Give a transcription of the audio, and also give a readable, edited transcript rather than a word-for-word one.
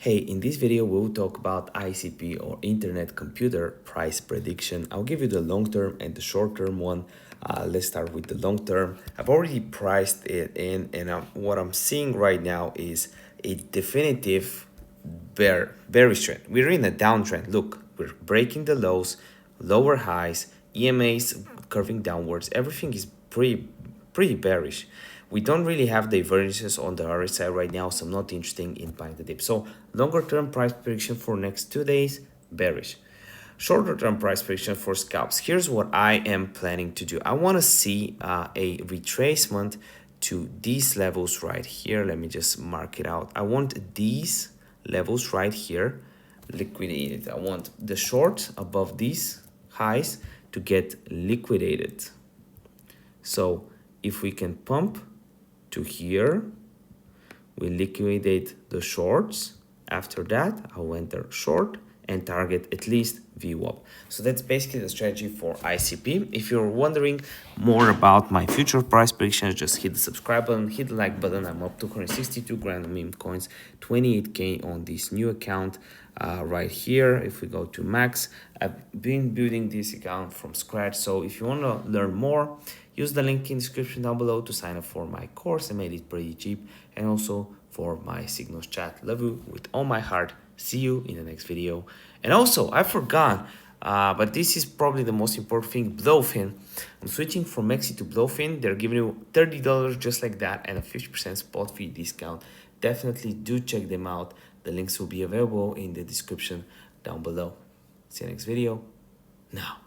Hey, in this video, we'll talk about ICP or Internet Computer Price Prediction. I'll give you the long-term and the short-term one. Let's start with the long-term. I've already priced it in, and what I'm seeing right now is a definitive bearish trend. We're in a downtrend. Look, we're breaking the lows, lower highs, EMAs curving downwards. Everything is pretty bearish. We don't really have divergences on the RSI right now, so I'm not interested in buying the dip. So longer term price prediction for next 2 days, bearish. Shorter term price prediction for scalps. Here's what I am planning to do. I want to see a retracement to these levels right here. Let me just mark it out. I want these levels right here liquidated. I want the short above these highs to get liquidated. So if we can pump to here, we liquidate the shorts. After that, I'll enter short and target at least VWAP. So that's basically the strategy for ICP. If you're wondering more about my future price predictions, just hit the subscribe button, hit the like button. I'm up to 162 grand meme coins, 28K on this new account right here. If we go to max, I've been building this account from scratch. So if you want to learn more, use the link in the description down below to sign up for my course. I made it pretty cheap, and also for my signals chat. Love you with all my heart. See you in the next video. And also, I forgot, but this is probably the most important thing, BLOFIN. I'm switching from Mexi to BLOFIN. They're giving you $30 just like that and a 50% spot fee discount. Definitely do check them out. The links will be available in the description down below. See you next video. Now.